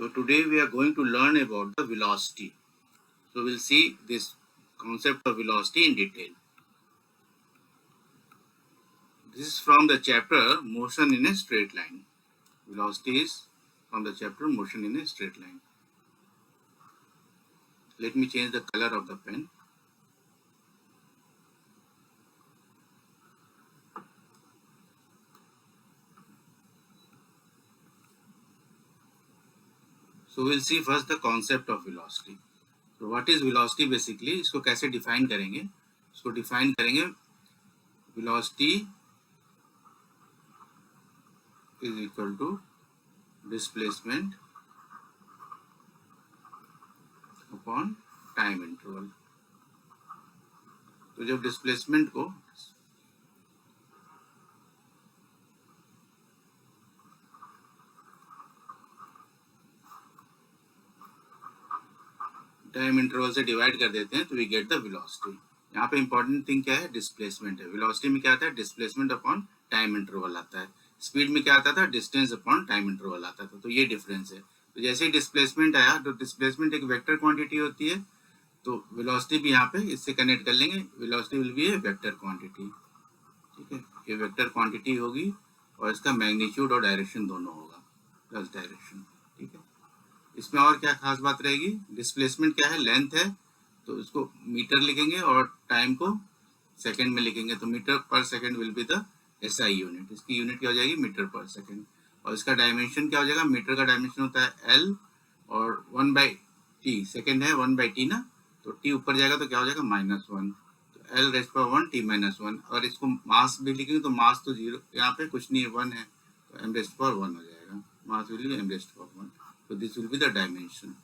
So today we are going to learn about the velocity. So we'll see this concept of velocity in detail. This is from the chapter Motion in a Straight Line. Velocity is from the chapter Motion in a Straight Line. Let me change the color of the pen. So we'll see first the concept of velocity. So what is velocity basically? इसको कैसे define करेंगे? इसको define करेंगे velocity is equal to displacement upon time interval. तो जब displacement को time interval से divide कर देते हैं तो वी गेट द वेलोसिटी. यहाँ पे इंपॉर्टेंट थिंग क्या है? डिस्प्लेसमेंट है. वेलोसिटी में क्या आता है? डिस्प्लेसमेंट अपॉन टाइम इंटरवल आता है. स्पीड में क्या आता था? डिस्टेंस अपॉन टाइम इंटरवल आता था. तो ये डिफरेंस है. तो जैसे ही डिस्प्लेसमेंट आया तो डिस्प्लेसमेंट एक वेक्टर क्वांटिटी होती है, तो वेलोसिटी भी यहाँ पे इससे कनेक्ट कर लेंगे. Velocity will be A vector quantity. ठीक है, ये वेक्टर क्वांटिटी होगी और इसका मैग्नीट्यूड और डायरेक्शन दोनों होगा, प्लस डायरेक्शन. ठीक है, इसमें और क्या खास बात रहेगी? डिस्प्लेसमेंट क्या है? लेंथ है, तो इसको मीटर लिखेंगे और टाइम को सेकंड में लिखेंगे. तो metre per second will be the SI unit. इसकी यूनिट क्या हो जाएगी? Metre per second. और इसका डायमेंशन क्या हो जाएगा? मीटर का डायमेंशन होता है एल और 1/t. सेकंड है 1/t ना, तो टी ऊपर जाएगा तो क्या हो जाएगा? -1. तो एल रेस्ट पर 1 t-1. और इसको मास भी लिखेंगे तो मास तो जीरो, यहाँ पे कुछ नहीं है, 1 है, तो एम रेस्ट पर 1 हो जाएगा. Mass will be M rest पर 1. तो this will be the dimension.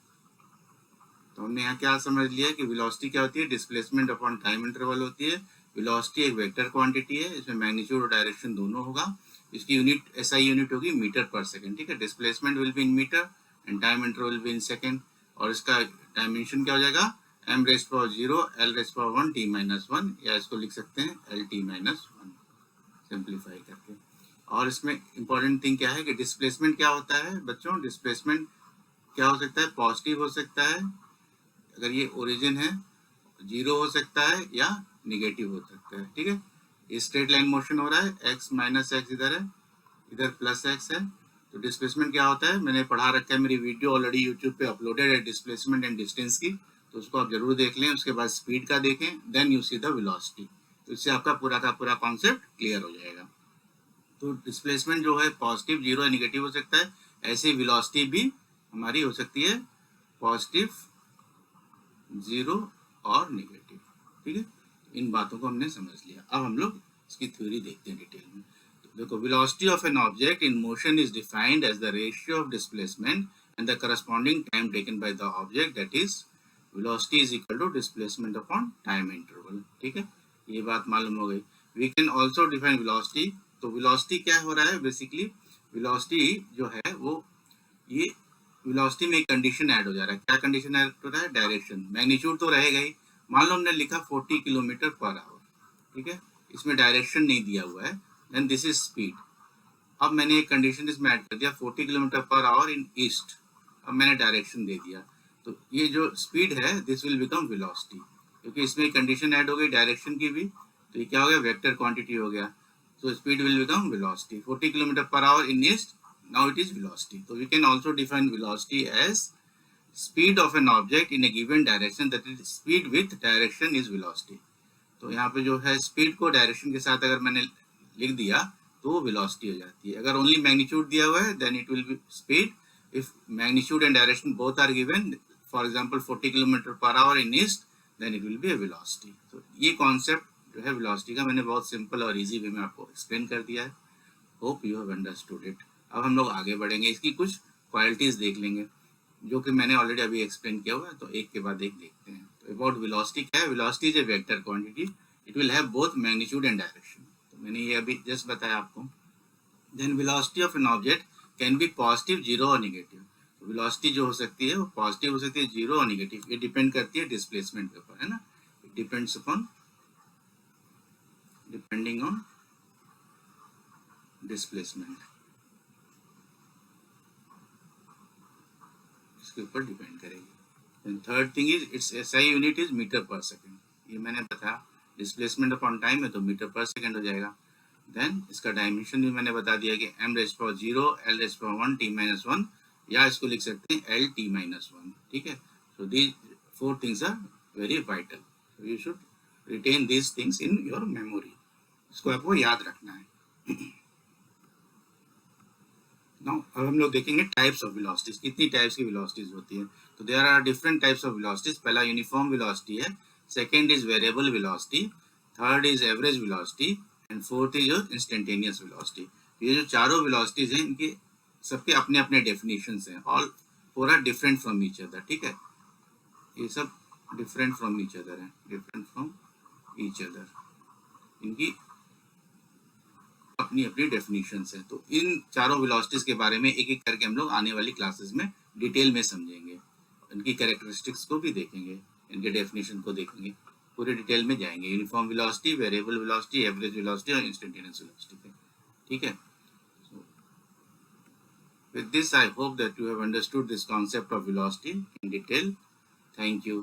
तो हमने यहाँ क्या समझ लिया कि वेलोसिटी क्या होती है? डिस्प्लेसमेंट अपॉन टाइम इंटरवल होती है. वेलोसिटी एक वेक्टर क्वांटिटी है, इसमें मैग्नीट्यूड और डायरेक्शन दोनों होगा. इसकी यूनिट एसआई यूनिट होगी मीटर पर सेकंड. ठीक है, displacement will be in metre and time interval will be in second. और इसका डायमेंशन क्या हो जाएगा? m raised power 0 l raised power 1 t-1, या इसको लिख सकते हैं lt-1 सिंप्लीफाई करके. और इसमें इंपॉर्टेंट थिंग क्या है कि डिस्प्लेसमेंट क्या होता है बच्चों? डिस्प्लेसमेंट क्या हो सकता है? पॉजिटिव हो सकता है अगर ये ओरिजिन है, जीरो हो सकता है, या निगेटिव हो सकता है. ठीक है, ये स्ट्रेट लाइन मोशन हो रहा है, x माइनस एक्स इधर है, इधर प्लस एक्स है. तो डिस्प्लेसमेंट क्या होता है? मैंने पढ़ा रखा है, मेरी वीडियो ऑलरेडी यूट्यूब पे अपलोडेड है डिस्प्लेसमेंट एंड डिस्टेंस की, तो उसको आप जरूर देख लें. उसके बाद स्पीड का देखें, then you see the velocity. तो इससे आपका पूरा का पूरा कॉन्सेप्ट क्लियर हो जाएगा. तो डिस्प्लेसमेंट जो है पॉजिटिव, जीरो या निगेटिव हो सकता है. ऐसे वेलोसिटी भी हमारी हो सकती है पॉजिटिव, जीरो और निगेटिव. ठीक है, इन बातों को हमने समझ लिया. अब हम लोग इसकी थ्योरी देखते हैं डिटेल में. तो देखो, velocity of an object in motion is defined as the ratio of displacement and the corresponding time taken by the object, that is velocity is equal to displacement upon time interval. ठीक है, ये बात मालूम हो गई. We can also define velocity. तो velocity क्या हो रहा है? बेसिकली वेलोसिटी जो है वो, ये वेलोसिटी में एक कंडीशन ऐड हो जा रहा है. क्या कंडीशन ऐड हो रहा है? डायरेक्शन. मैग्नीट्यूड तो रहेगा ही. मान लो हमने लिखा 40 किलोमीटर पर आवर. ठीक है, इसमें डायरेक्शन नहीं दिया हुआ है, देन दिस इज स्पीड. अब मैंने एक कंडीशन इसमें ऐड कर दिया 40 kilometre per hour in east. अब मैंने डायरेक्शन दे दिया, तो ये जो स्पीड है दिस विल बिकम वेलोसिटी, क्योंकि इसमें एक कंडीशन ऐड हो गई डायरेक्शन की भी. तो ये क्या हो गया? वेक्टर क्वांटिटी हो गया. So speed will become velocity. 40 km per hour in east. Now it is velocity. So we can also define velocity as speed of an object in a given direction. That is, speed with direction is velocity. तो यहाँ पे जो है speed को direction के साथ अगर मैंने लिख दिया तो वो वेलोसिटी हो जाती है. अगर ओनली मैग्नीट्यूड दिया हुआ है then it will be speed. If magnitude and direction both are given, for example 40 kilometre per hour in east, then it will be a velocity. तो ये कॉन्सेप्ट जो है वेलोसिटी का मैंने बहुत सिंपल और इजी वे में आपको एक्सप्लेन कर दिया है. Hope you have understood it. अब हम लोग आगे बढ़ेंगे, इसकी कुछ क्वालिटीज देख लेंगे जो कि मैंने ऑलरेडी अभी एक्सप्लेन किया हुआ है. तो एक के बाद एक देखते हैं. तो अबाउट वेलोसिटी क्या है? Velocity is a vector quantity. It will have both magnitude and direction. तो मैंने ये अभी जस्ट बताया आपको. Then velocity of an object can be positive, zero और निगेटिव. वेलोसिटी जो हो सकती है वो पॉजिटिव हो सकती है, जीरो और निगेटिव. ये डिपेंड करती है डिस्प्लेसमेंट के ऊपर, है ना. It depends upon, depending on displacement. उसके ऊपर डिपेंड करेगी। And third thing is its SI unit is metre per second, ये मैंने बताया डिस्प्लेसमेंट अपॉन टाइम है तो मीटर पर सेकंड हो जाएगा। देन इसका डायमेंशन भी मैंने बता दिया कि m⁻0 l⁻1 t-1, या इसको लिख सकते हैं l t-1, ठीक है। So these four things are very vital, you should retain these things in your memory, इसको आपको याद रखना है। नाउ अब हम लोग देखेंगे टाइप्स ऑफ वेलोसिटीज, कितनी टाइप्स की वेलोसिटीज होती है। तो there are different types of velocities. पहला यूनिफॉर्म वेलोसिटी है, second is variable velocity, third is average velocity and fourth is instantaneous velocity. ये जो चारों वेलोसिटीज हैं इनके सबके अपने अपने डेफिनेशंस हैं, ऑल पूरा डिफरेंट फ्रॉम ईच अदर, ठीक है। ये सब डिफरेंट फ्रॉम ईच अदर है, डिफरेंट फ्रॉम ईच अदर, इनकी अपनी अपनी डेफिनेशंस है। तो इन चारों वेलोसिटीज के बारे में एक एक करके हम लोग आने वाली क्लासेस में डिटेल में समझेंगे, इनकी कैरेक्टरिस्टिक्स को भी देखेंगे, इनके डेफिनेशन को देखेंगे, पूरे डिटेल में जाएंगे। Uniform velocity, variable velocity, average velocity और इंस्टेंटेनियस वेलोसिटी पे, ठीक है। With this, I hope that you have understood this concept of velocity in detail. Thank you.